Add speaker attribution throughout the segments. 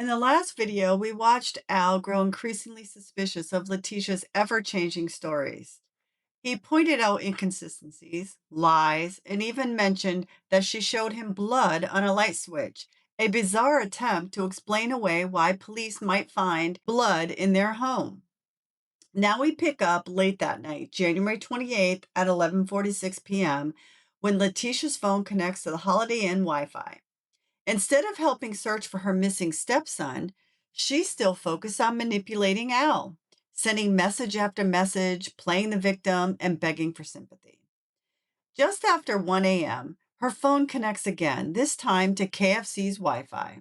Speaker 1: In the last video, we watched Al grow increasingly suspicious of Leticia's ever-changing stories. He pointed out inconsistencies, lies, and even mentioned that she showed him blood on a light switch, a bizarre attempt to explain away why police might find blood in their home. Now we pick up late that night, January 28th at 11:46 p.m., when Leticia's phone connects to the Holiday Inn Wi-Fi. Instead of helping search for her missing stepson, she's still focused on manipulating Al, sending message after message, playing the victim, and begging for sympathy. Just after 1 a.m., her phone connects again, this time to KFC's Wi-Fi.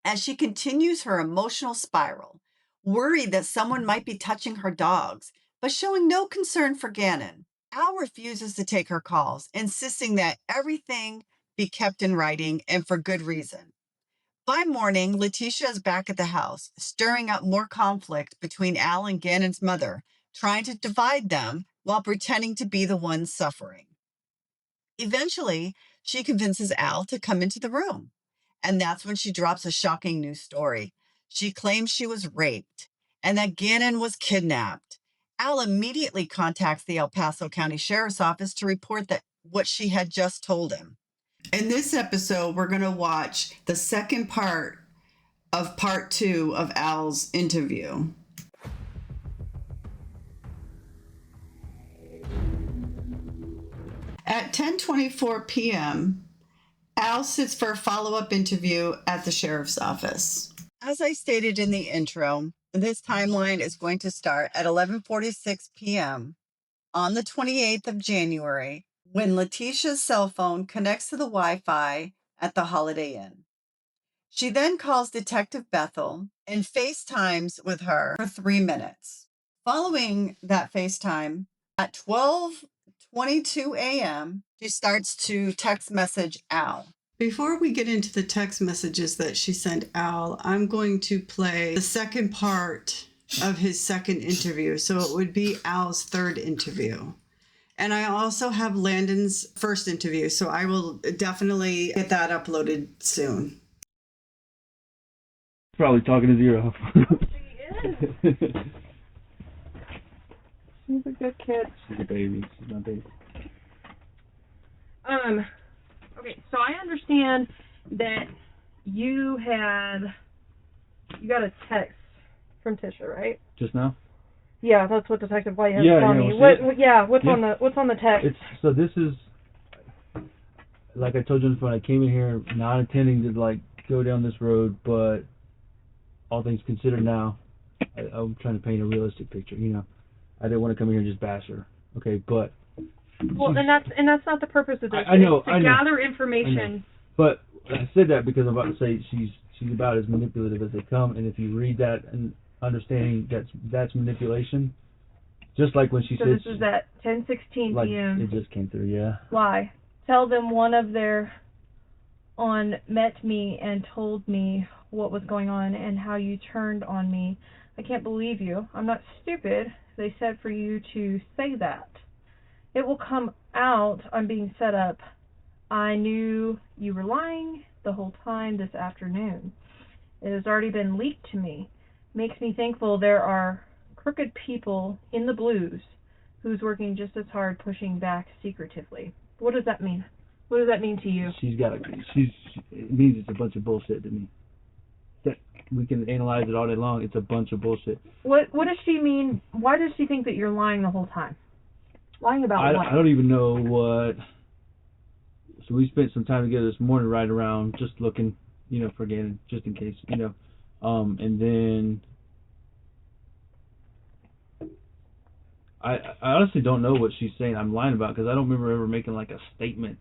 Speaker 1: As she continues her emotional spiral, worried that someone might be touching her dogs, but showing no concern for Gannon, Al refuses to take her calls, insisting that everything be kept in writing and for good reason. By morning, Leticia is back at the house, stirring up more conflict between Al and Gannon's mother, trying to divide them while pretending to be the one suffering. Eventually, she convinces Al to come into the room, and that's when she drops a shocking new story. She claims she was raped and that Gannon was kidnapped. Al immediately contacts the El Paso County Sheriff's Office to report that what she had just told him. In this episode, we're going to watch the second part of part 2 of Al's interview. At 10:24 p.m., Al sits for a follow-up interview at the sheriff's office. As I stated in the intro, this timeline is going to start at 11:46 p.m. on the 28th of January, when Leticia's cell phone connects to the Wi-Fi at the Holiday Inn. She then calls Detective Bethel and FaceTimes with her for 3 minutes. Following that FaceTime, at 12:22 a.m., she starts to text message Al. Before we get into the text messages that she sent Al, I'm going to play the second part of his second interview. So it would be Al's third interview. And I also have Landon's first interview, so I will definitely get that uploaded soon.
Speaker 2: Probably talking to zero.
Speaker 3: She is.
Speaker 2: She's a good kid. She's a baby. She's my baby.
Speaker 3: Okay, so I understand that you got a text from Tisha, right?
Speaker 2: Just now?
Speaker 3: Yeah, that's what Detective White has
Speaker 2: Yeah,
Speaker 3: told me. What's on the text?
Speaker 2: So this is, like I told you on the phone, I came in here not intending to go down this road, but all things considered now, I'm trying to paint a realistic picture. I didn't want to come in here and just bash her. Okay, but.
Speaker 3: Well, and that's not the purpose of this.
Speaker 2: I know.
Speaker 3: Gather information.
Speaker 2: But I said that because I'm about to say she's about as manipulative as they come, and if you read that and understanding that's manipulation, just like when she said.
Speaker 3: So this is at 10:16 p.m.
Speaker 2: It just came through, yeah.
Speaker 3: Why? Tell them one of their met me and told me what was going on and how you turned on me. I can't believe you. I'm not stupid. They said for you to say that. It will come out. I'm being set up. I knew you were lying the whole time this afternoon. It has already been leaked to me. Makes me thankful there are crooked people in the blues who's working just as hard pushing back secretively. What does that mean? What does that mean to you?
Speaker 2: It means it's a bunch of bullshit to me. That we can analyze it all day long. It's a bunch of bullshit.
Speaker 3: What does she mean? Why does she think that you're lying the whole time? Lying about what?
Speaker 2: I don't even know what. So we spent some time together this morning, right around just looking, for Gannon, just in case, and then I honestly don't know what she's saying I'm lying about, because I don't remember ever making a statement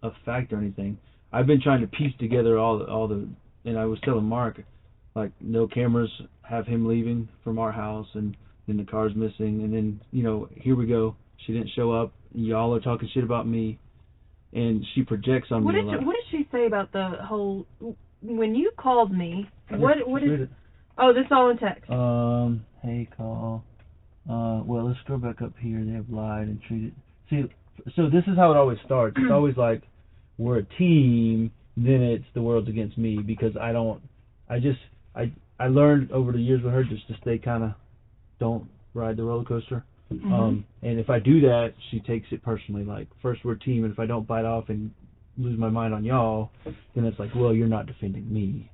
Speaker 2: of fact or anything. I've been trying to piece together all the, and I was telling Mark, no cameras have him leaving from our house, and then the car's missing, and then, here we go. She didn't show up. Y'all are talking shit about me, and she projects on me a lot.
Speaker 3: What did she say about the whole, when you called me, what is, oh, this is all in text.
Speaker 2: Hey, call. Well, let's scroll back up here. They have lied and treated. See, so this is how it always starts. It's always we're a team, then it's the world's against me, because I don't I learned over the years with her just to stay kind of, don't ride the roller coaster. And if I do that, she takes it personally. Like, first we're a team, and if I don't bite off and lose my mind on y'all, then it's like, well, you're not defending me.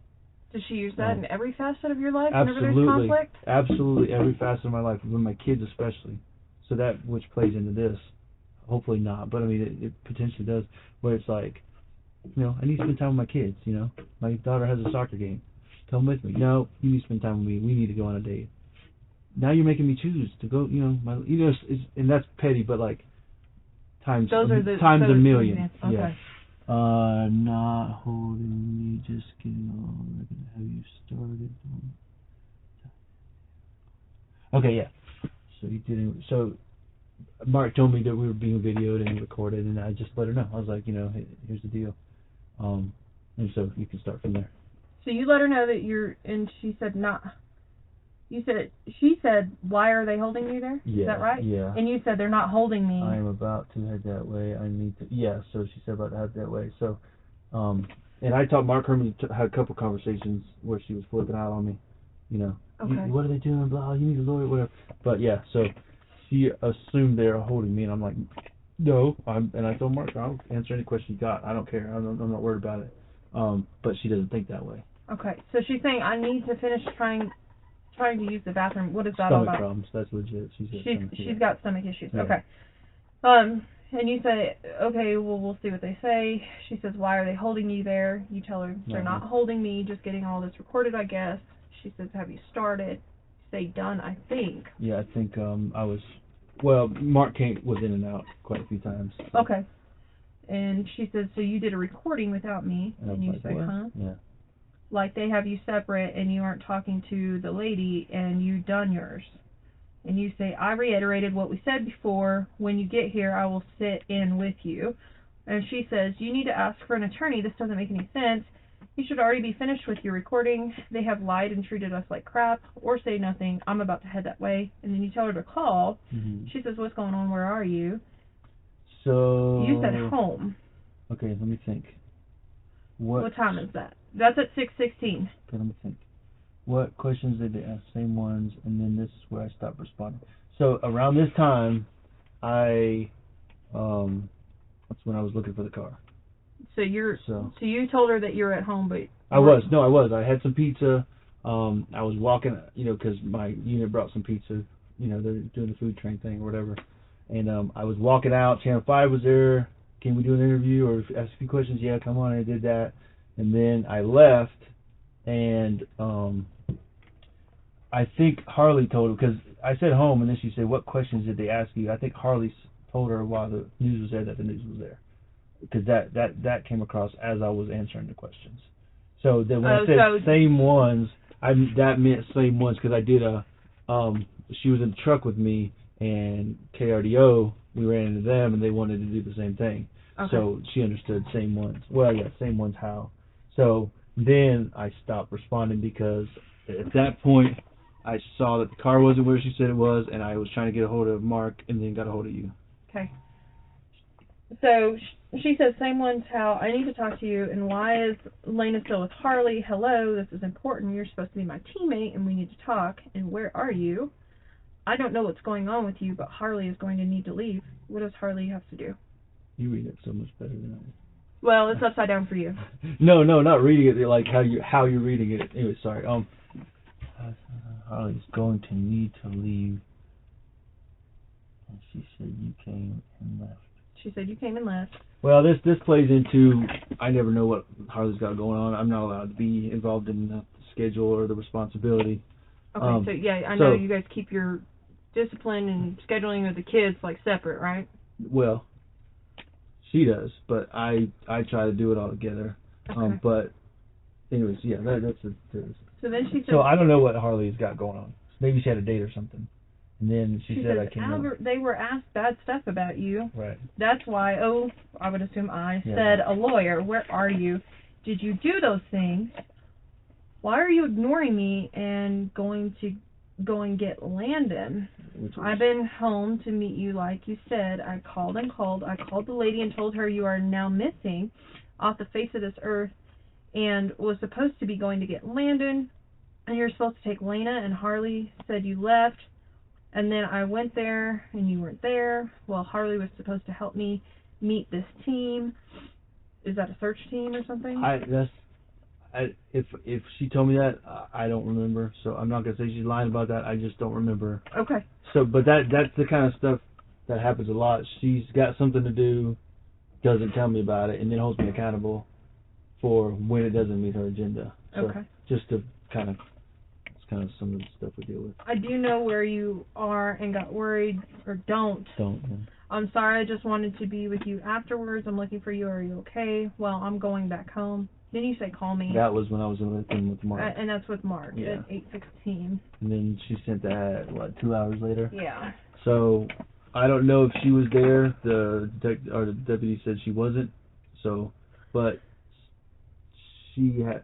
Speaker 3: Does she use that in every facet of your life?
Speaker 2: Absolutely.
Speaker 3: Whenever there's conflict?
Speaker 2: Absolutely, every facet of my life, with my kids especially. So that which plays into this. Hopefully not, but I mean, it potentially does, where it's like, I need to spend time with my kids, My daughter has a soccer game. Come with me. No, you need to spend time with me. We need to go on a date. Now you're making me choose to go, and that's petty, but like, times a million.
Speaker 3: Okay.
Speaker 2: Yeah. Not holding me, just getting on. Have you started? Okay, yeah. So you didn't. So Mark told me that we were being videoed and recorded, and I just let her know. I was like, hey, here's the deal. And so you can start from there.
Speaker 3: So you let her know that and she said not. She said, why are they holding you there?
Speaker 2: Yeah.
Speaker 3: Is that right?
Speaker 2: Yeah.
Speaker 3: And you said, they're not holding me.
Speaker 2: I am about to head that way. I need to. Yeah. So she said about to head that way. So, and I taught Mark Herman had a couple conversations where she was flipping out on me.
Speaker 3: Okay.
Speaker 2: What are they doing? Blah. You need a lawyer, whatever. But yeah. So she assumed they were holding me, and I'm like, no. And I told Mark, I'll answer any question you got. I don't care. I'm not worried about it. But she doesn't think that way.
Speaker 3: Okay. So she's saying, I need to finish trying to use the bathroom. What is that all about?
Speaker 2: Stomach problems. That's legit.
Speaker 3: She's got stomach issues.
Speaker 2: Yeah.
Speaker 3: Okay. And you say, okay, well, we'll see what they say. She says, why are they holding you there? You tell her, they're not holding me, just getting all this recorded, I guess. She says, have you started? You say, done, I think.
Speaker 2: Yeah, I think Mark was in and out quite a few times. So.
Speaker 3: Okay. And she says, so you did a recording without me. And you say, huh?
Speaker 2: Yeah.
Speaker 3: Like they have you separate and you aren't talking to the lady and you done yours. And you say, I reiterated what we said before. When you get here, I will sit in with you. And she says, you need to ask for an attorney. This doesn't make any sense. You should already be finished with your recording. They have lied and treated us like crap. Or say nothing. I'm about to head that way. And then you tell her to call.
Speaker 2: Mm-hmm.
Speaker 3: She says, what's going on? Where are you?
Speaker 2: So...
Speaker 3: You said home.
Speaker 2: Okay, let me think.
Speaker 3: What time is that? That's at 6:16.
Speaker 2: Okay, let me think. What questions did they ask? Same ones, and then this is where I stopped responding. So around this time, that's when I was looking for the car.
Speaker 3: So you told her that you're at home, but
Speaker 2: I was. I had some pizza. I was walking, because my unit brought some pizza. They're doing the food train thing or whatever. And I was walking out. Channel 5 was there. Can we do an interview or ask a few questions? Yeah, come on. I did that. And then I left, and I think Harley told her, because I said home, and then she said, what questions did they ask you? I think Harley told her while the news was there that the news was there, because that came across as I was answering the questions. So then when I said same ones, that meant same ones, because I did she was in the truck with me, and KRDO, we ran into them, and they wanted to do the same thing. Okay. So she understood same ones. Well, yeah, same ones how. So then I stopped responding, because at that point I saw that the car wasn't where she said it was, and I was trying to get a hold of Mark, and then got a hold of you.
Speaker 3: Okay. So she says, same ones how, I need to talk to you, and why is Lena still with Harley? Hello, this is important. You're supposed to be my teammate, and we need to talk. And where are you? I don't know what's going on with you, but Harley is going to need to leave. What does Harley have to do?
Speaker 2: You read it so much better than I do.
Speaker 3: Well, it's upside down for you.
Speaker 2: No, not reading it like how you're reading it. Anyway, sorry. Harley's going to need to leave. And she said you came and left.
Speaker 3: She said you came and left.
Speaker 2: Well, this plays into, I never know what Harley's got going on. I'm not allowed to be involved in the schedule or the responsibility.
Speaker 3: Okay, so yeah, I know you guys keep your discipline and scheduling of the kids like separate, right?
Speaker 2: Well, she does, but I try to do it all together.
Speaker 3: Okay.
Speaker 2: But anyways, yeah, that's it.
Speaker 3: So then she said.
Speaker 2: So I don't know what Harley's got going on. Maybe she had a date or something, and then she said
Speaker 3: says,
Speaker 2: I came.
Speaker 3: Albert, they were asked bad stuff about you.
Speaker 2: Right.
Speaker 3: That's why. I would assume said a lawyer. Where are you? Did you do those things? Why are you ignoring me and going to go and get Landon? I've been home to meet you like you said. I called. I called the lady and told her you are now missing off the face of this earth. and was supposed to be going to get Landon, and you were supposed to take Lena, and Harley said you left, and then I went there, and you weren't there. Well, Harley was supposed to help me meet this team. Is that a search team or something?
Speaker 2: If she told me that, I don't remember. So I'm not gonna say she's lying about that. I just don't remember.
Speaker 3: Okay.
Speaker 2: So, but that's the kind of stuff that happens a lot. She's got something to do, doesn't tell me about it, and then holds me accountable for when it doesn't meet her agenda. So
Speaker 3: Okay.
Speaker 2: just to it's kind of some of the stuff we deal with.
Speaker 3: I do know where you are and got worried, or don't.
Speaker 2: Don't. Yeah.
Speaker 3: I'm sorry, I just wanted to be with you afterwards. I'm looking for you. Are you okay? Well, I'm going back home. Then you say call me.
Speaker 2: That was when I was in the thing with Mark.
Speaker 3: And that's with Mark
Speaker 2: Yeah.
Speaker 3: at 8:16.
Speaker 2: And then she sent that, 2 hours later?
Speaker 3: Yeah.
Speaker 2: So I don't know if she was there. The deputy said she wasn't. So, but she had,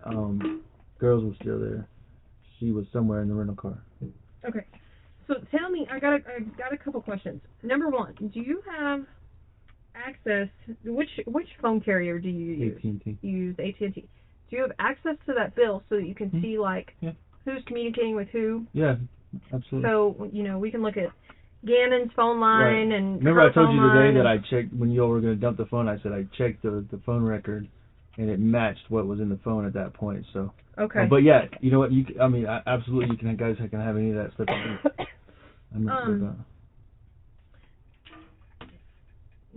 Speaker 2: girls were still there. She was somewhere in the rental car.
Speaker 3: Okay. So tell me, I got a couple questions. Number one, do you have access? Which phone carrier do you use?
Speaker 2: AT&T.
Speaker 3: You use AT&T. Do you have access to that bill so that you can see who's communicating with who?
Speaker 2: Yeah, absolutely.
Speaker 3: So we can look at Gannon's phone line and
Speaker 2: remember
Speaker 3: her
Speaker 2: I told
Speaker 3: phone
Speaker 2: you today
Speaker 3: line
Speaker 2: that I checked when you all were going to dump the phone. I said I checked the phone record, and it matched what was in the phone at that point. So.
Speaker 3: Okay.
Speaker 2: But yeah, you know what? Absolutely, you can guys can have any of that stuff. I'm not sure about.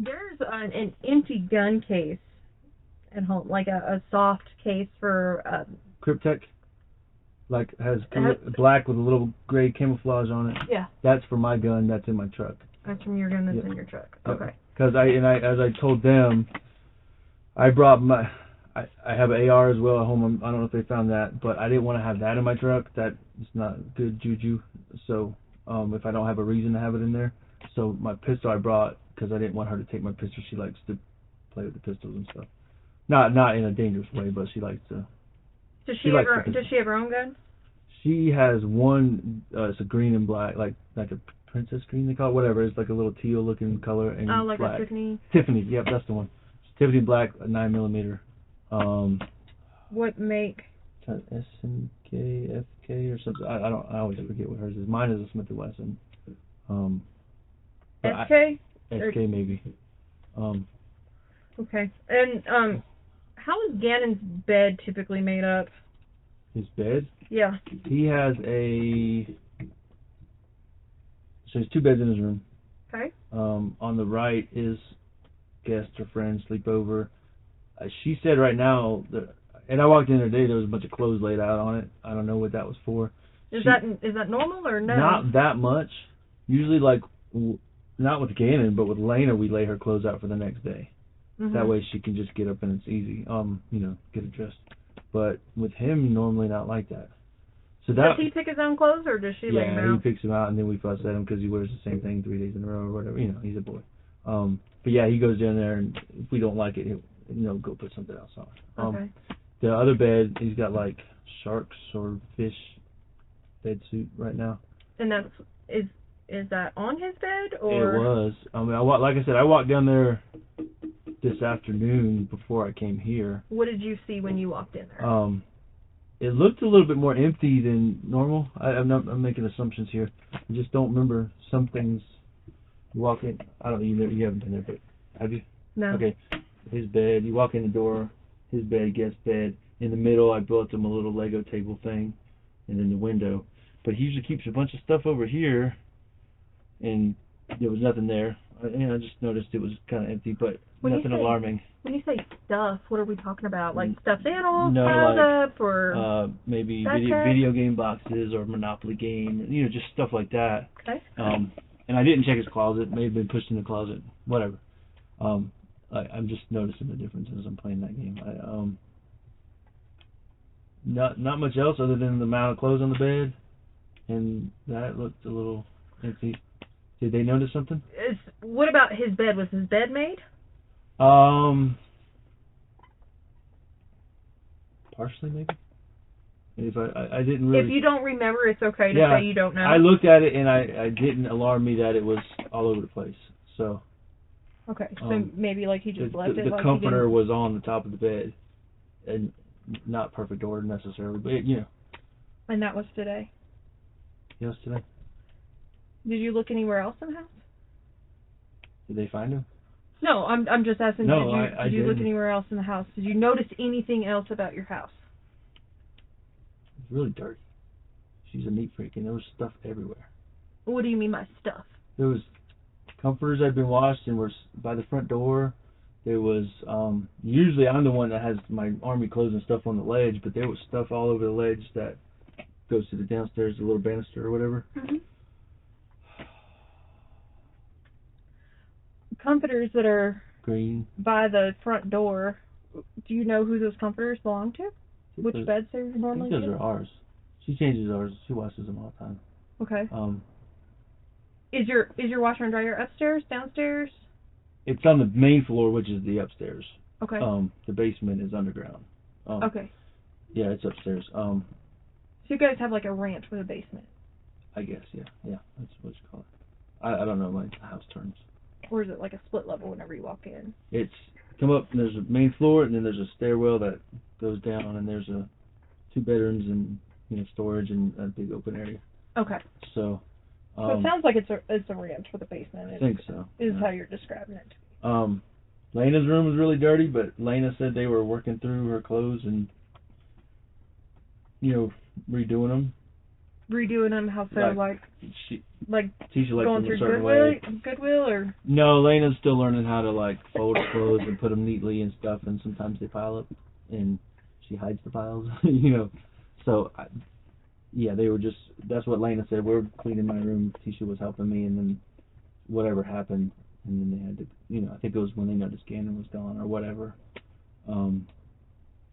Speaker 3: There's an empty gun case at home, like a soft case for
Speaker 2: Cryptek, has black with a little gray camouflage on it.
Speaker 3: Yeah.
Speaker 2: That's for my gun. That's in my truck.
Speaker 3: That's from your gun. That's in your truck. Okay.
Speaker 2: Because as I told them, I brought I have an AR as well at home. I don't know if they found that, but I didn't want to have that in my truck. That is not good juju. So if I don't have a reason to have it in there, so my pistol I brought because I didn't want her to take my pistol. She likes to play with the pistols and stuff. Not in a dangerous way, but she likes to.
Speaker 3: Does she have her own gun?
Speaker 2: She has one. It's a green and black, like a princess green they call it, whatever. It's like a little teal looking color and
Speaker 3: like
Speaker 2: black.
Speaker 3: a Tiffany.
Speaker 2: Tiffany, yep, that's the one. It's Tiffany black, 9mm.
Speaker 3: What make?
Speaker 2: SNK, FK or something. I always forget what hers is. Mine is a Smith & Wesson.
Speaker 3: SK?
Speaker 2: SK maybe.
Speaker 3: Okay. And how is Gannon's bed typically made up?
Speaker 2: His bed?
Speaker 3: Yeah.
Speaker 2: He has so there's 2 beds in his room.
Speaker 3: Okay.
Speaker 2: On the right is guest or friend, sleepover. She said right now and I walked in there today, there was a bunch of clothes laid out on it. I don't know what that was for.
Speaker 3: Is that normal or no?
Speaker 2: Not that much. Usually, not with Gannon, but with Lena, we lay her clothes out for the next day. Mm-hmm. That way she can just get up and it's easy, get it dressed. But with him, normally not like that. So
Speaker 3: does he pick his own clothes or does she lay them out?
Speaker 2: Yeah, he picks them out and then we fuss at him because he wears the same thing 3 days in a row or whatever. He's a boy. But yeah, he goes down there and if we don't like it, he'll go put something else on.
Speaker 3: Okay.
Speaker 2: The other bed, he's got like sharks or fish bed suit right now.
Speaker 3: And is that on his bed or?
Speaker 2: It was. Like I said, I walked down there this afternoon before I came here.
Speaker 3: What did you see when you walked in there?
Speaker 2: It looked a little bit more empty than normal. I'm making assumptions here. I just don't remember some things. You walk in. I don't know. You haven't been there, but have you?
Speaker 3: No.
Speaker 2: Okay. His bed. You walk in the door. His bed, guest bed. In the middle, I built him a little Lego table thing, and then the window. But he usually keeps a bunch of stuff over here, and there was nothing there. I just noticed it was kind of empty, but nothing alarming.
Speaker 3: When you say stuff, what are we talking about? Like stuffed animals
Speaker 2: piled
Speaker 3: up, or
Speaker 2: maybe video game boxes or Monopoly game, just stuff like that.
Speaker 3: Okay.
Speaker 2: And I didn't check his closet. It may have been pushed in the closet. Whatever. I'm just noticing the difference as I'm playing that game. Not much else other than the amount of clothes on the bed, and that looked a little empty. Did they notice something?
Speaker 3: What about his bed? Was his bed made?
Speaker 2: Partially maybe. If I didn't really.
Speaker 3: If you don't remember, it's okay to say you don't know.
Speaker 2: I looked at it and I didn't alarm me that it was all over the place. So.
Speaker 3: Okay, so maybe he just left it.
Speaker 2: The comforter was on the top of the bed, and not perfect order necessarily, but you know.
Speaker 3: And that was today.
Speaker 2: Yes, today.
Speaker 3: Did you look anywhere else in the house?
Speaker 2: Did they find him?
Speaker 3: No, I'm just asking.
Speaker 2: No,
Speaker 3: did you look anywhere else in the house? Did you notice anything else about your house?
Speaker 2: It's really dirty. She's a neat freak, and there was stuff everywhere.
Speaker 3: What do you mean by stuff?
Speaker 2: There was comforters that had been washed and were by the front door. There was, usually I'm the one that has my army clothes and stuff on the ledge, but there was stuff all over the ledge that goes to the downstairs, the little banister or whatever.
Speaker 3: Mm-hmm. Comforters that are
Speaker 2: green
Speaker 3: by the front door. Do you know who those comforters belong to? Which beds they normally
Speaker 2: use? Those are ours. She changes ours. She washes them all the time.
Speaker 3: Okay. Is your washer and dryer upstairs, downstairs?
Speaker 2: It's on the main floor, which is the upstairs.
Speaker 3: Okay.
Speaker 2: The basement is underground.
Speaker 3: Okay.
Speaker 2: Yeah, it's upstairs. So
Speaker 3: you guys have like a ranch with a basement.
Speaker 2: I guess, yeah, that's what you call it. I don't know like house terms.
Speaker 3: Or is it like a split level whenever you walk in?
Speaker 2: It's come up and there's a main floor and then there's a stairwell that goes down and there's 2 bedrooms and storage and a big open area.
Speaker 3: Okay.
Speaker 2: So
Speaker 3: it sounds like it's a ranch with a basement.
Speaker 2: I think so.
Speaker 3: Is how you're describing it.
Speaker 2: Lena's room was really dirty, but Lena said they were working through her clothes and redoing them.
Speaker 3: Redoing them? How so? Like
Speaker 2: Tisha likes
Speaker 3: going
Speaker 2: them a
Speaker 3: through
Speaker 2: certain way.
Speaker 3: Goodwill or?
Speaker 2: No, Lena's still learning how to fold her clothes and put them neatly and stuff, and sometimes they pile up, and she hides the piles, So, they were just. That's what Lena said. We're cleaning my room. Tisha was helping me, and then whatever happened, and then they had to. I think it was when they noticed Gannon was gone or whatever.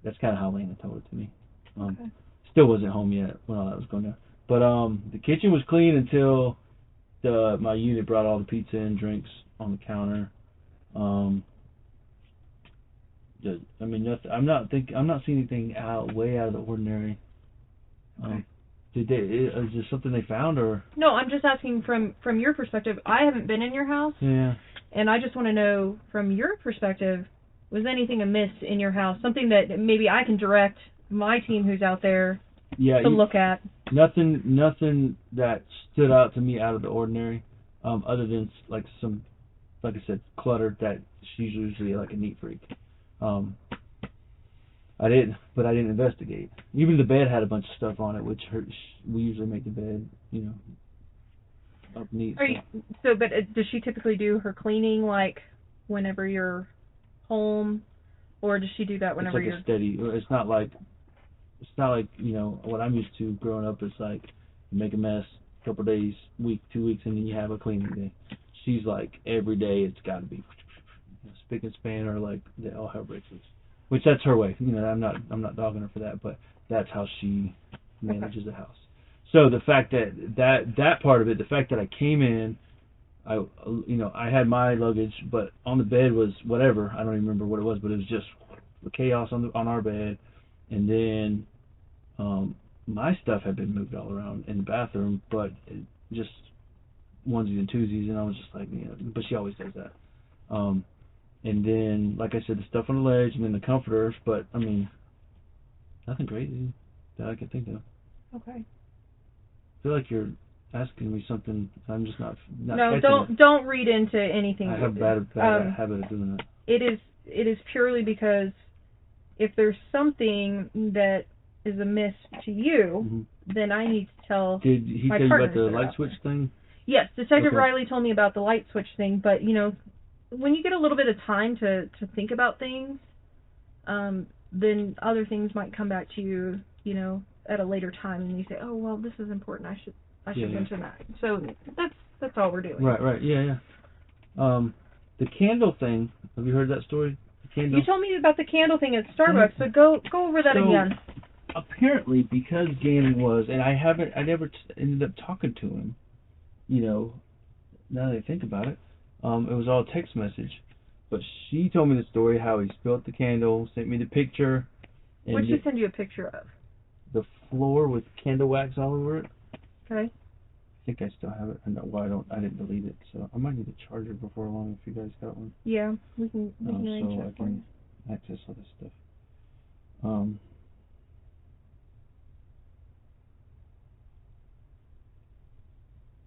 Speaker 2: That's kind of how Lena told it to me.
Speaker 3: Okay.
Speaker 2: Still wasn't home yet when all that was going down. But the kitchen was clean until my unit brought all the pizza and drinks on the counter. Nothing. I'm not seeing anything way out of the ordinary.
Speaker 3: Okay.
Speaker 2: Is there something they found or?
Speaker 3: No, I'm just asking from your perspective. I haven't been in your house.
Speaker 2: Yeah.
Speaker 3: And I just want to know from your perspective, was anything amiss in your house? Something that maybe I can direct my team who's out there to look at.
Speaker 2: Nothing that stood out to me out of the ordinary, other than like I said, clutter. That she's usually like a neat freak. I didn't investigate. Even the bed had a bunch of stuff on it, which we usually make the bed, up neat.
Speaker 3: But does she typically do her cleaning like whenever you're home, or does she do that whenever
Speaker 2: it's like steady? It's not like what I'm used to growing up. It's like you make a mess, a couple of days, week, 2 weeks, and then you have a cleaning day. She's like every day it's got to be spick and span or like all hell breaks loose. Which that's her way. I'm not dogging her for that, but that's how she manages the house. So the fact that part of it, the fact that I came in, I had my luggage, but on the bed was whatever. I don't even remember what it was, but it was just chaos on our bed. And then my stuff had been moved all around in the bathroom, but just onesies and twosies, and I was just like, but she always does that. And then, like I said, the stuff on the ledge, and then the comforters, but nothing crazy that I can think of.
Speaker 3: Okay.
Speaker 2: I feel like you're asking me something. I'm just not.
Speaker 3: No, don't read into anything.
Speaker 2: I have a bad habit of doing that.
Speaker 3: It is purely because if there's something that is amiss to you, then I need to tell.
Speaker 2: Did he tell you about the light switch thing?
Speaker 3: Yes, Detective Riley told me about the light switch thing, but when you get a little bit of time to think about things, then other things might come back to you, at a later time, and you say, oh well, this is important. I should mention that. So that's all we're doing.
Speaker 2: Right, yeah. The candle thing. Have you heard that story? The candle.
Speaker 3: You told me about the candle thing at Starbucks, so go over that again.
Speaker 2: Apparently, because Gannon was, and I never ended up talking to him. Now that I think about it, it was all text message. But she told me the story how he spilled the candle, sent me the picture.
Speaker 3: What did she send you a picture of?
Speaker 2: The floor with candle wax all over it.
Speaker 3: Okay.
Speaker 2: I think I still have it. I know why I didn't delete it. So I might need a charger before long if you guys got one.
Speaker 3: Yeah, we can arrange that
Speaker 2: so I can access all this stuff.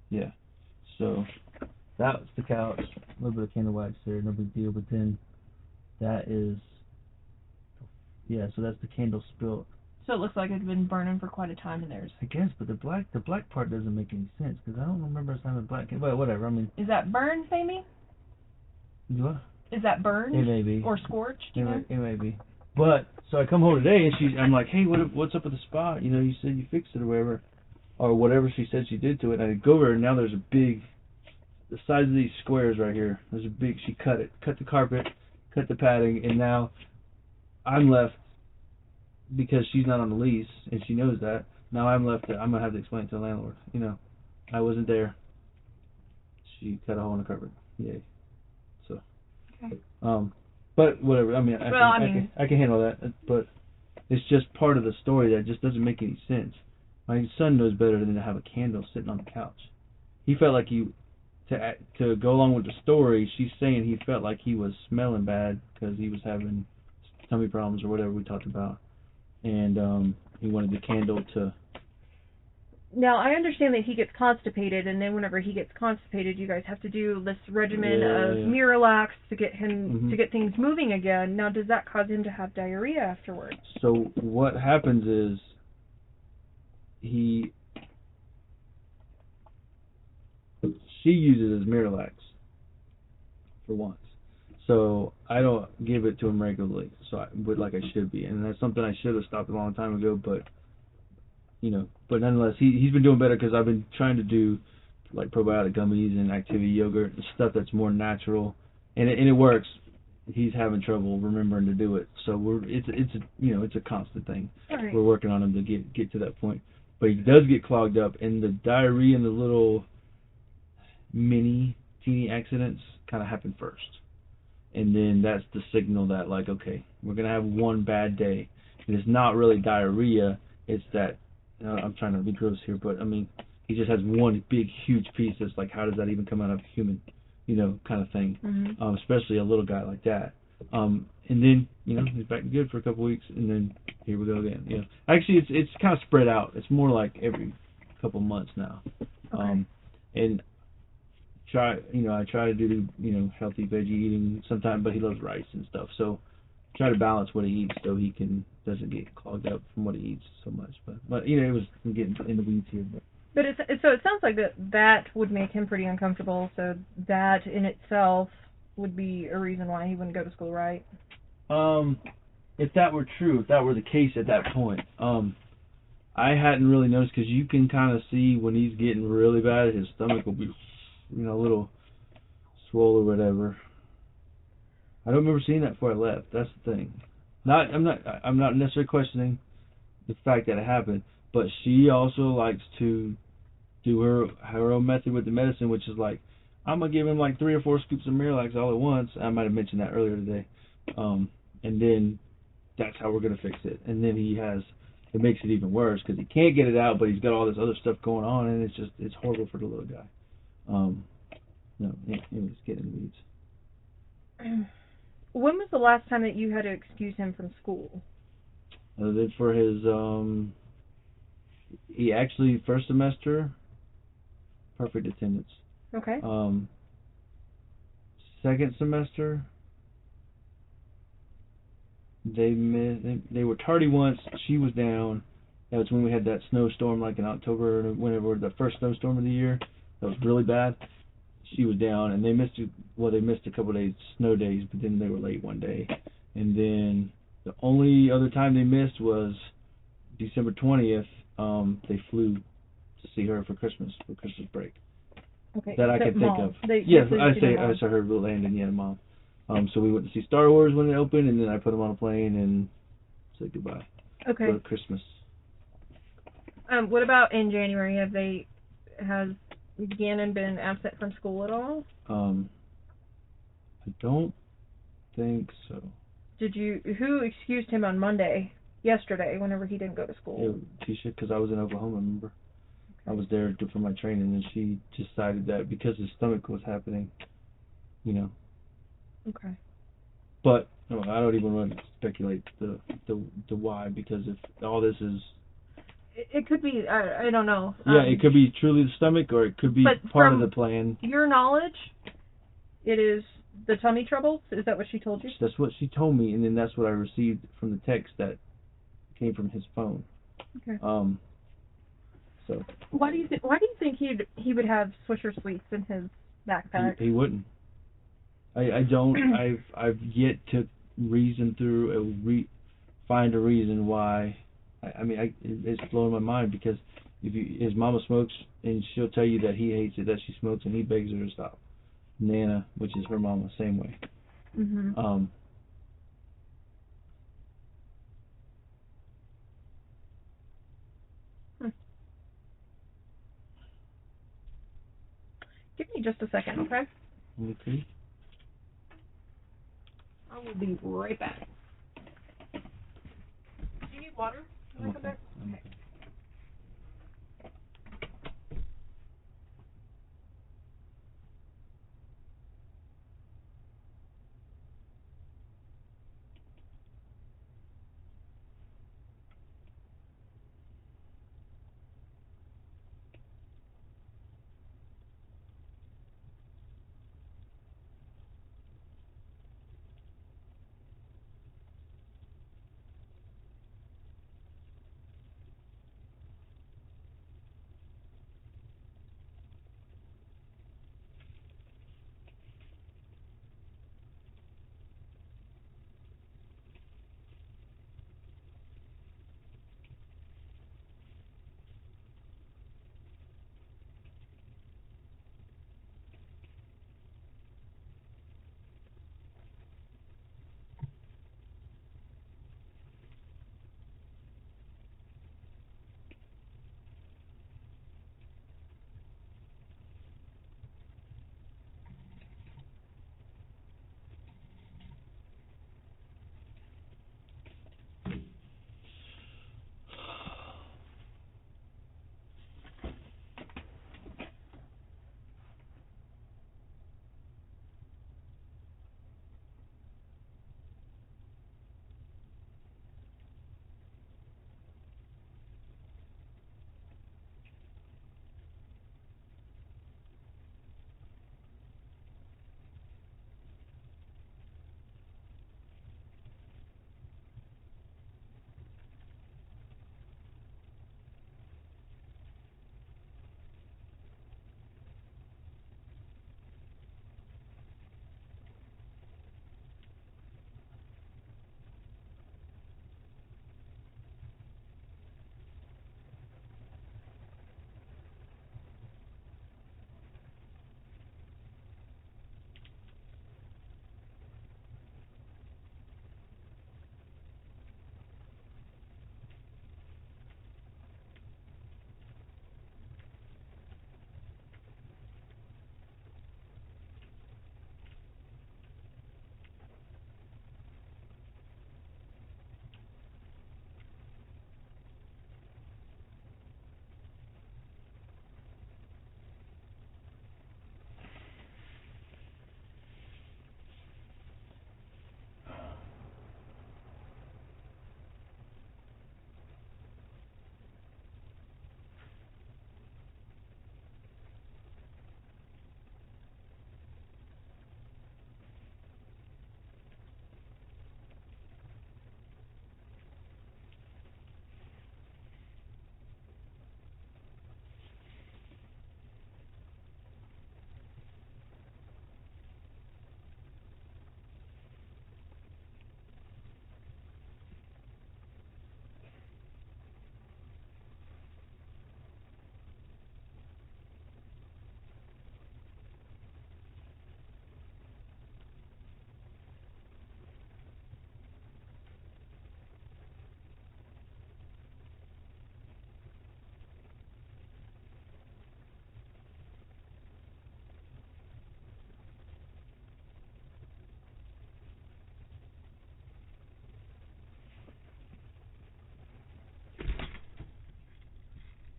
Speaker 2: Yeah. So that's the couch. A little bit of candle wax there, no big deal. But then that is, yeah. So that's the candle spilt.
Speaker 3: So it looks like it's been burning for quite a time in theirs.
Speaker 2: I guess, but the black part doesn't make any sense because I don't remember us having black. But whatever. I mean,
Speaker 3: Is that burned, Sammy?
Speaker 2: what?
Speaker 3: Is that burned?
Speaker 2: It may be.
Speaker 3: Or scorched?
Speaker 2: It may be. But so I come home today and I'm like, hey, what's up with the spot? You know, you said you fixed it or whatever, she said she did to it. And I go over and now there's a big, the size of these squares right here. There's a big. She cut the carpet, cut the padding, and now I'm left because she's not on the lease and she knows that. Now I'm left. I'm gonna have to explain it to the landlord. You know, I wasn't there. She cut a hole in the carpet. Yay. So.
Speaker 3: Okay.
Speaker 2: But whatever. I mean, I can handle that. But it's just part of the story that just doesn't make any sense. My son knows better than to have a candle sitting on the couch. He felt like to go along with the story. She's saying he felt like he was smelling bad because he was having tummy problems or whatever we talked about, and he wanted the candle to.
Speaker 3: Now, I understand that he gets constipated, and then whenever he gets constipated, you guys have to do this regimen of Miralax to get him to get things moving again. Now, does that cause him to have diarrhea afterwards?
Speaker 2: So what happens is she uses Miralax for once. So I don't give it to him regularly, like I should be, and that's something I should have stopped a long time ago, but. But nonetheless, he's been doing better because I've been trying to do like probiotic gummies and activity yogurt and stuff that's more natural, and it works. He's having trouble remembering to do it, so it's a constant thing.
Speaker 3: Right.
Speaker 2: We're working on him to get to that point, but he does get clogged up, and the diarrhea and the little teeny accidents kind of happen first, and then that's the signal that like, okay, we're gonna have one bad day, and it's not really diarrhea, it's that. I'm trying to be gross here, but I mean, he just has one big, huge piece that's like, how does that even come out of a human, kind of thing, especially a little guy like that. And then, he's back good for a couple weeks, and then here we go again. Actually, it's kind of spread out. It's more like every couple months now.
Speaker 3: Okay.
Speaker 2: And I try to do, healthy veggie eating sometimes, but he loves rice and stuff, so try to balance what he eats so he doesn't get clogged up from what he eats so much. But it was getting in the weeds here.
Speaker 3: But so it sounds like that would make him pretty uncomfortable. So that in itself would be a reason why he wouldn't go to school, right?
Speaker 2: If that were true, if that were the case at that point, I hadn't really noticed because you can kind of see when he's getting really bad, his stomach will be, a little swollen or whatever. I don't remember seeing that before I left. That's the thing. I'm not necessarily questioning the fact that it happened, but she also likes to do her own method with the medicine, which is like, I'm gonna give him like 3 or 4 scoops of Miralax all at once. I might have mentioned that earlier today, and then that's how we're gonna fix it. And then it makes it even worse because he can't get it out, but he's got all this other stuff going on, and it's horrible for the little guy. Anyways, get in the weeds.
Speaker 3: When was the last time that you had to excuse him from school?
Speaker 2: Then for his, he actually, first semester, perfect attendance.
Speaker 3: Okay.
Speaker 2: Second semester, they were tardy once. She was down. That was when we had that snowstorm, like in October, whenever the first snowstorm of the year. That was really bad. She was down, and they missed a couple of days, snow days, but then they were late one day. And then the only other time they missed was December 20th. They flew to see her for Christmas break.
Speaker 3: Okay.
Speaker 2: That I can think
Speaker 3: Mom.
Speaker 2: of.
Speaker 3: Yes,
Speaker 2: I saw her landing, Mom. So we went to see Star Wars when it opened, and then I put them on a plane and said goodbye.
Speaker 3: Okay.
Speaker 2: For Christmas.
Speaker 3: What about in January? Has Gannon been absent from school at all?
Speaker 2: I don't think so.
Speaker 3: Who excused him on yesterday, whenever he didn't go to school?
Speaker 2: Leticia, because I was in Oklahoma, remember? Okay. I was there for my training, and she decided that because his stomach was happening,
Speaker 3: Okay.
Speaker 2: But I don't even want to speculate the why, because if all this is
Speaker 3: It could be. I don't know.
Speaker 2: Yeah, it could be truly the stomach, or it could be
Speaker 3: But
Speaker 2: part of
Speaker 3: from
Speaker 2: the plan.
Speaker 3: your knowledge, it is the tummy troubles. Is that what she told you?
Speaker 2: That's what she told me, and then that's what I received from the text that came from his phone.
Speaker 3: Okay.
Speaker 2: So.
Speaker 3: Why do you think he would have Swisher Sweets in his backpack?
Speaker 2: He wouldn't. I don't. I've yet to reason through find a reason why. It's blowing my mind, because his mama smokes, and she'll tell you that he hates it that she smokes, and he begs her to stop. Nana, which is her mama, same way.
Speaker 3: Mhm. Give me just a second, okay?
Speaker 2: Okay.
Speaker 3: I will be right back. Do you need water when I come back? Okay.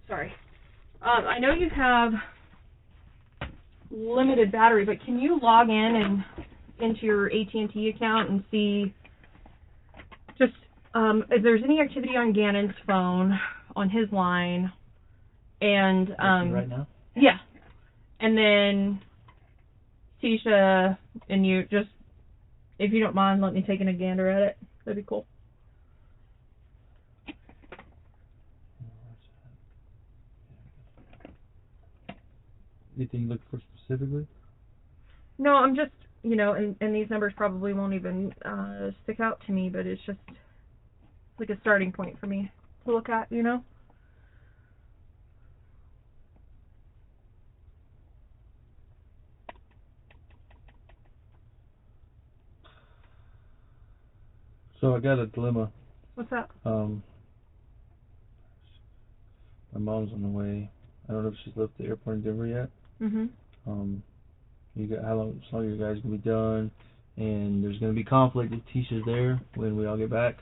Speaker 3: Sorry. I know you have limited battery, but can you log in into your AT&T account and see just if there's any activity on Gannon's phone, on his line, and
Speaker 2: Right now?
Speaker 3: yeah, and then Tisha and you, just if you don't mind, let me take a gander at it. That'd be cool.
Speaker 2: Anything you look for specifically?
Speaker 3: No, I'm just, and these numbers probably won't even stick out to me, but it's just like a starting point for me to look at,
Speaker 2: So I got a dilemma.
Speaker 3: What's that?
Speaker 2: My mom's on the way. I don't know if she's left the airport in Denver yet. You got how long are you guys gonna be done? And there's gonna be conflict if Tisha's there when we all get back.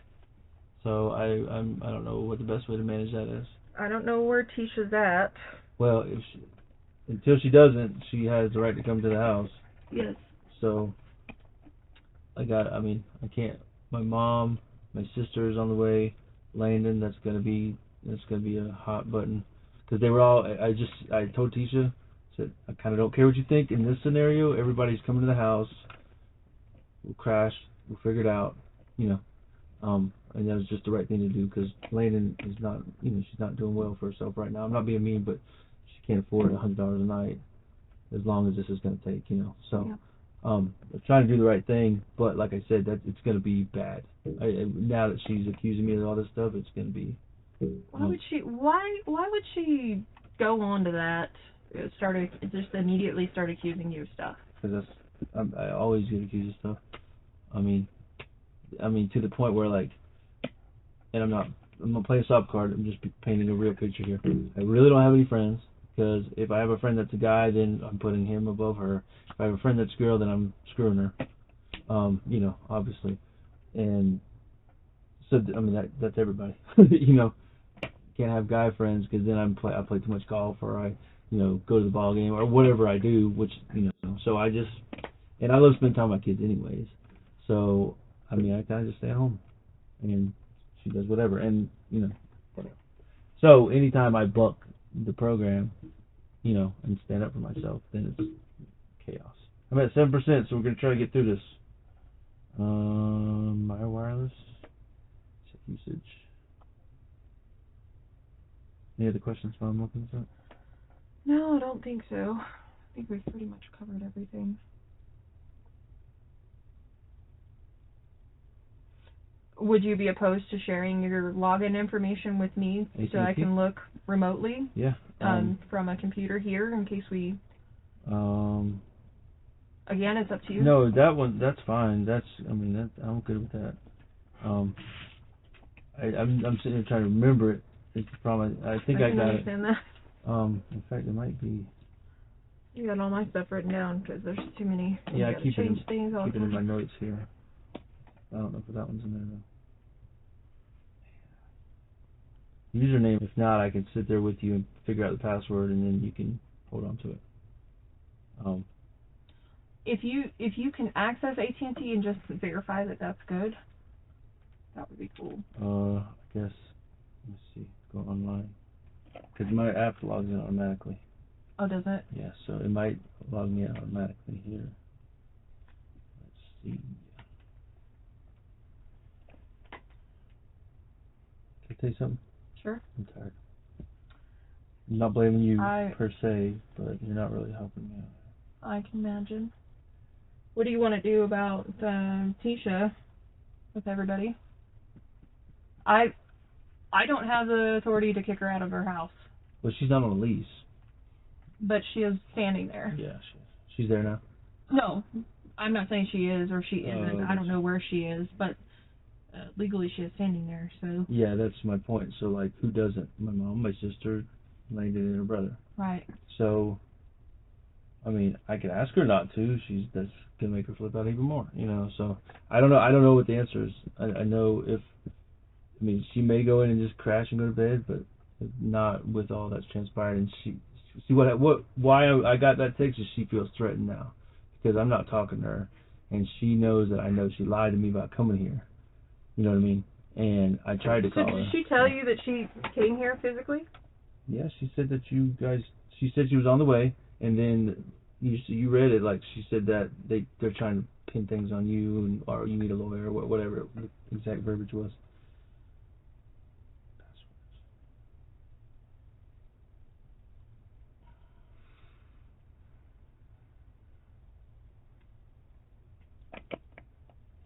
Speaker 2: So I don't know what the best way to manage that is.
Speaker 3: I don't know where Tisha's at.
Speaker 2: Well, until she doesn't, she has the right to come to the house.
Speaker 3: Yes.
Speaker 2: So I can't. My mom, my sister is on the way. Landon, that's gonna be a hot button because they were all. I told Tisha, said I kind of don't care what you think in this scenario. Everybody's coming to the house. We'll crash. We'll figure it out. And that was just the right thing to do because Landon is not. She's not doing well for herself right now. I'm not being mean, but she can't afford $100 a night as long as this is going to take. So.
Speaker 3: Yeah.
Speaker 2: I'm trying to do the right thing, but like I said, that it's going to be bad. Now that she's accusing me of all this stuff, it's going to be.
Speaker 3: Why would she? Why would she go on to that? Just immediately start accusing you of stuff.
Speaker 2: Because I always get accused of stuff. I mean, to the point where and I'm gonna play a soft card. I'm just painting a real picture here. I really don't have any friends. Because if I have a friend that's a guy, then I'm putting him above her. If I have a friend that's a girl, then I'm screwing her. Obviously. And so, that's everybody. Can't have guy friends because then I play too much golf or I, go to the ball game or whatever I do, which, so I just, and I love spending time with my kids anyways. So, I kind of just stay at home and she does whatever and, whatever. So, anytime I buck the program, and stand up for myself, then it's chaos. I'm at 7%, so we're going to try to get through this. My wireless, check usage. Any other questions while I'm looking at that?
Speaker 3: No, I don't think so. I think we've pretty much covered everything. Would you be opposed to sharing your login information with me
Speaker 2: AT&T?
Speaker 3: so I can look remotely?
Speaker 2: Yeah.
Speaker 3: From a computer here in case we. Again, it's up to you.
Speaker 2: No, that's fine. I'm good with that. I'm sitting here trying to remember it. It's the problem. I think I got it.
Speaker 3: That.
Speaker 2: In fact, it might be.
Speaker 3: You got all my stuff written down because there's too many.
Speaker 2: Yeah, I keep it in my notes here. I don't know if that one's in there though. Username. If not, I can sit there with you and figure out the password, and then you can hold on to it.
Speaker 3: If you can access AT&T and just verify that that's good, that would be cool.
Speaker 2: I guess. Let me see. Go online. Because my app logs in automatically.
Speaker 3: Oh, does it?
Speaker 2: Yeah, so it might log me in automatically here. Let's see. Can I tell you something?
Speaker 3: Sure.
Speaker 2: I'm tired. I'm not blaming you
Speaker 3: per
Speaker 2: se, but you're not really helping me out.
Speaker 3: I can imagine. What do you want to do about Tisha with everybody? I don't have the authority to kick her out of her house.
Speaker 2: Well, she's not on a lease.
Speaker 3: But she is standing there.
Speaker 2: Yeah, she is. She's there now?
Speaker 3: No, I'm not saying she is or she isn't. I don't know where she is, but legally she is standing there. So. Yeah,
Speaker 2: that's my point. So, who doesn't? My mom, my sister, Landon, and her brother.
Speaker 3: Right.
Speaker 2: So, I could ask her not to. That's gonna make her flip out even more. So I don't know. I don't know what the answer is. I know she may go in and just crash and go to bed, but not with all that's transpired. And why I got that text is she feels threatened now because I'm not talking to her, and she knows that I know she lied to me about coming here. You know what I mean? and I tried to
Speaker 3: So
Speaker 2: call her.
Speaker 3: did she tell you that she came here physically?
Speaker 2: Yeah, she said that you guys. She said she was on the way, and then you read it like she said that they're trying to pin things on you, and or you need a lawyer, or whatever the exact verbiage was.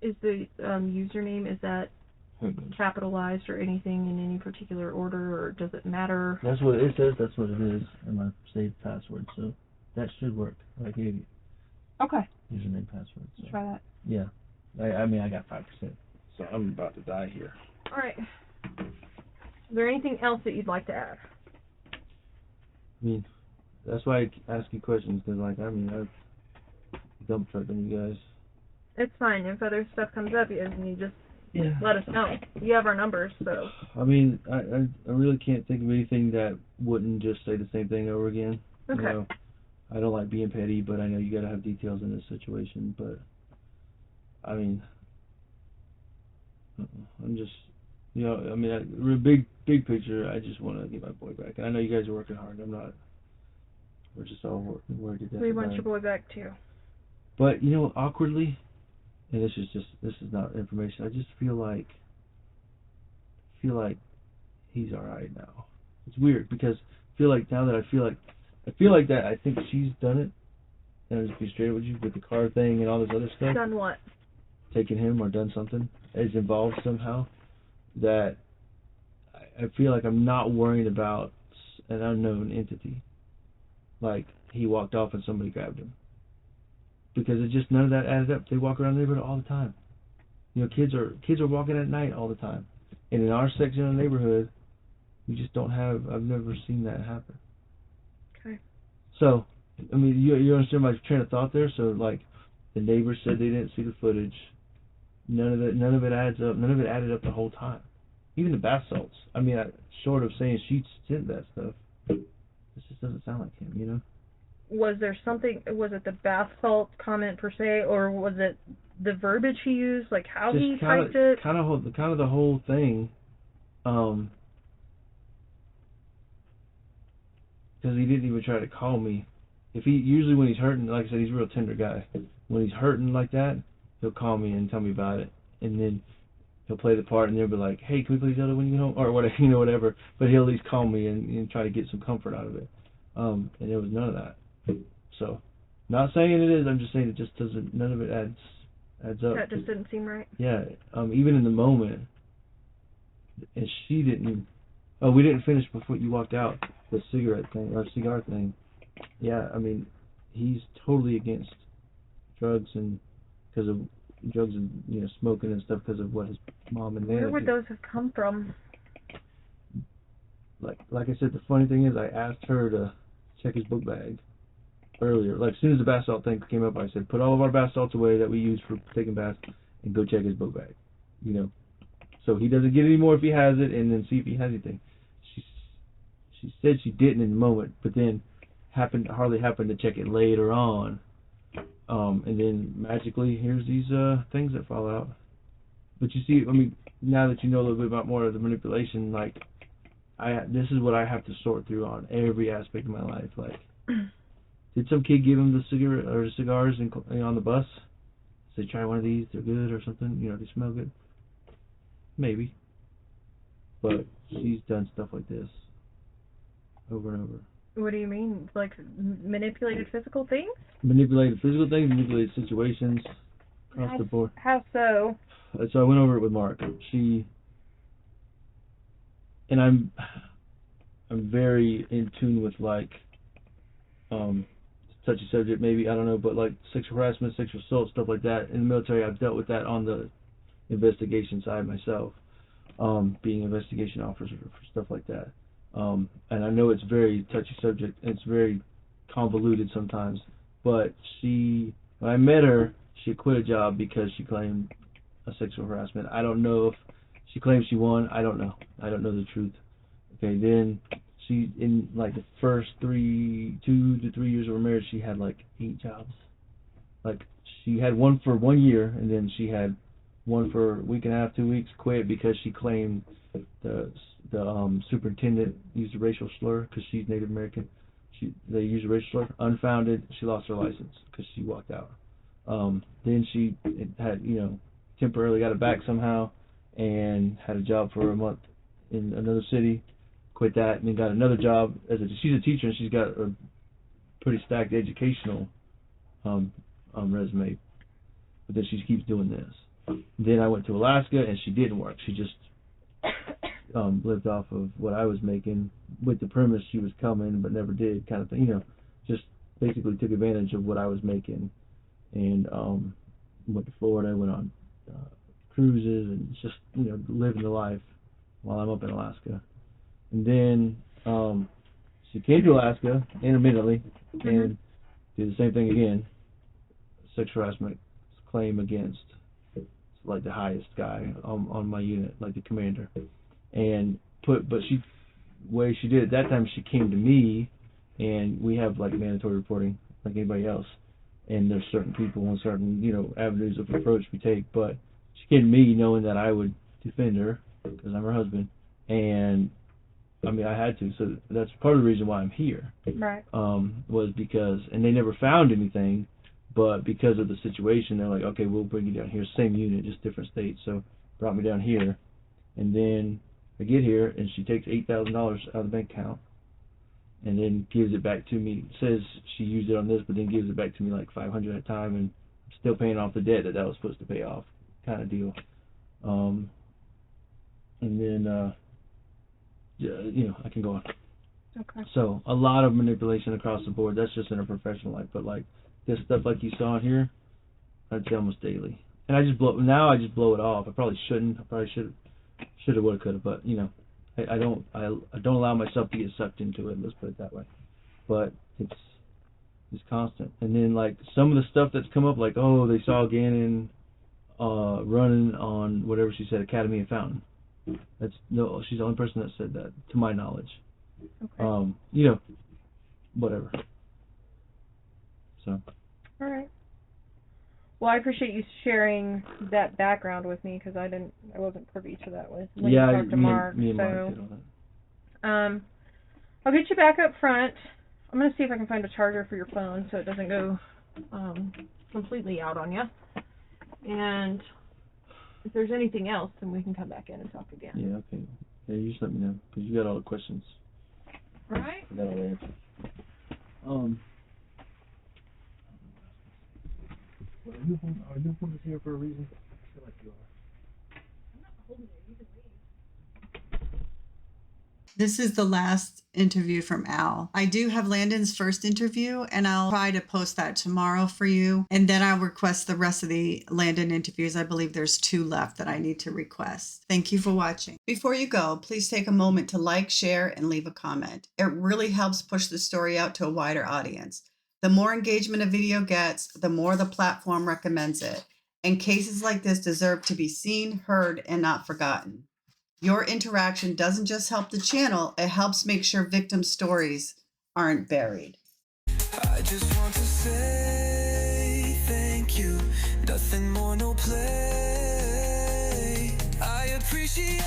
Speaker 3: Is the username, is that capitalized or anything in any particular order, or does it matter?
Speaker 2: That's what it says. That's what it is in my saved password. So that should work. I gave you
Speaker 3: Okay.
Speaker 2: username password. So.
Speaker 3: Try that.
Speaker 2: Yeah. I mean I got 5%. So I'm about to die here.
Speaker 3: All right. Is there anything else that you'd like to add?
Speaker 2: I mean, that's why I ask you questions, because like I've dump trucked on you guys.
Speaker 3: It's fine. If other stuff comes up, you just
Speaker 2: Yeah.
Speaker 3: let us know. You have our numbers, so.
Speaker 2: I mean, I really can't think of anything that wouldn't just say the same thing over again.
Speaker 3: Okay.
Speaker 2: You know, I don't like being petty, but I know you gotta have details in this situation. But I mean, I'm just, you know, I mean, big picture, I just want to get my boy back. And I know you guys are working hard. I'm not. We're just all working.
Speaker 3: We want your boy back too.
Speaker 2: But you know, awkwardly, and this is not information. I just feel like he's all right now. It's weird because I feel like now that I feel like that I think she's done it. And I'll just be straight with you with the car thing and all this other stuff.
Speaker 3: Done what?
Speaker 2: Taken him or done something is involved somehow. That I feel like I'm not worried about an unknown entity. Like he walked off and somebody grabbed him. Because it just none of that added up. They walk around the neighborhood all the time. You know, kids are walking at night all the time. And in our section of the neighborhood, we just don't have. I've never seen that happen.
Speaker 3: Okay.
Speaker 2: So, I mean, you understand my train of thought there. So, like, the neighbors said they didn't see the footage. None of it adds up. None of it added up the whole time. Even the bath salts. I mean, short of saying she sent that stuff, this just doesn't sound like him. You know.
Speaker 3: Was there something? Was it the bath salt comment per se, or was it the verbiage he used, like how he typed it?
Speaker 2: Kind of the whole thing. Because he didn't even try to call me. If he usually when he's hurting, like I said, he's a real tender guy. When he's hurting like that, he'll call me and tell me about it, and then he'll play the part, and they'll be like, "Hey, can we play Zelda when you get home?" or whatever, you know, whatever. But he'll at least call me and try to get some comfort out of it. And there was none of that. So, not saying it is. I'm just saying it just doesn't. None of it adds up.
Speaker 3: That just didn't seem right.
Speaker 2: Yeah. Even in the moment, and she didn't. Oh, we didn't finish before you walked out. The cigarette thing or cigar thing. Yeah, I mean, he's totally against drugs and because of drugs and smoking and stuff because of what his mom and dad.
Speaker 3: Where would those have come from?
Speaker 2: Like I said, the funny thing is I asked her to check his book bag earlier. Like as soon as the bath salt thing came up, I said, put all of our bath salts away that we use for taking baths and go check his book bag. You know, so he doesn't get any more if he has it, and then see if he has anything. She said she didn't in the moment, but then hardly happened to check it later on. And then magically, here's these things that fall out. But you see, I mean, now that you know a little bit about more of the manipulation, like, this is what I have to sort through on every aspect of my life. Like, did some kid give him the cigarette or the cigars on the bus? Say, try one of these, they're good or something. You know, they smell good. Maybe. But she's done stuff like this over and over.
Speaker 3: What do you mean? Like manipulated physical things?
Speaker 2: Manipulated physical things, manipulated situations across the board.
Speaker 3: How so?
Speaker 2: So I went over it with Mark. And I'm very in tune with like touchy subject maybe, I don't know, but like sexual harassment, sexual assault, stuff like that. In the military I've dealt with that on the investigation side myself, being an investigation officer for stuff like that. And I know it's very touchy subject and it's very convoluted sometimes, but when I met her, she quit a job because she claimed a sexual harassment. I don't know if she claims she won. I don't know. I don't know the truth. Okay, then she, in like the first 2 to 3 years of her marriage, she had like 8 jobs. Like she had one for 1 year, and then she had one for a week and a half, 2 weeks, quit because she claimed the superintendent used a racial slur because she's Native American. They used a racial slur, unfounded. She lost her license because she walked out. Then she had, temporarily got it back somehow, and had a job for a month in another city. Quit that, and then got another job she's a teacher, and she's got a pretty stacked educational resume. But then she keeps doing this. Then I went to Alaska, and she didn't work. She just lived off of what I was making with the premise she was coming but never did, kind of thing. Just basically took advantage of what I was making, and went to Florida, went on cruises, and just living the life while I'm up in Alaska. And then she came to Alaska intermittently and did the same thing again. Sexual harassment claim against like the highest guy on my unit, like the commander. And way she did it that time, she came to me, and we have like mandatory reporting like anybody else, and there's certain people and certain avenues of approach we take, but she came to me knowing that I would defend her because I'm her husband, and I mean I had to, so that's part of the reason why I'm here.
Speaker 3: Right.
Speaker 2: Was because, and they never found anything, but because of the situation, they're like, okay, we'll bring you down here, same unit, just different states. So brought me down here, and then I get here, and she takes $8,000 out of the bank account, and then gives it back to me. Says she used it on this, but then gives it back to me like $500 at a time, and I'm still paying off the debt that was supposed to pay off, kind of deal. And then I can go on.
Speaker 3: Okay.
Speaker 2: So a lot of manipulation across the board. That's just in her professional life, but like this stuff like you saw in here, I'd say almost daily. And I just blow it off. I probably shouldn't. I probably should have, would have, could have, but I don't allow myself to get sucked into it. Let's put it that way. But it's constant. And then like some of the stuff that's come up, like they saw Gannon running on whatever she said, Academy and Fountain. She's the only person that said that to my knowledge.
Speaker 3: Okay.
Speaker 2: Whatever. So.
Speaker 3: All right. Well, I appreciate you sharing that background with me because I wasn't privy to that when you talked to Mark.
Speaker 2: Me and Mark did all that.
Speaker 3: I'll get you back up front. I'm gonna see if I can find a charger for your phone so it doesn't go completely out on you. And if there's anything else, then we can come back in and talk again.
Speaker 2: Yeah. Okay. Yeah, you just let me know because you got all the questions.
Speaker 3: All right.
Speaker 2: I got all the answers. Well, are you holding this here for a reason? I feel like you are.
Speaker 3: I'm not holding it. You can leave.
Speaker 1: This is the last interview from Al. I do have Landon's first interview, and I'll try to post that tomorrow for you. And then I'll request the rest of the Landon interviews. I believe there's 2 left that I need to request. Thank you for watching. Before you go, please take a moment to like, share, and leave a comment. It really helps push the story out to a wider audience. The more engagement a video gets, the more the platform recommends it. And cases like this deserve to be seen, heard, and not forgotten. Your interaction doesn't just help the channel, it helps make sure victim stories aren't buried.
Speaker 4: I just want to say thank you. Nothing more, no play. I appreciate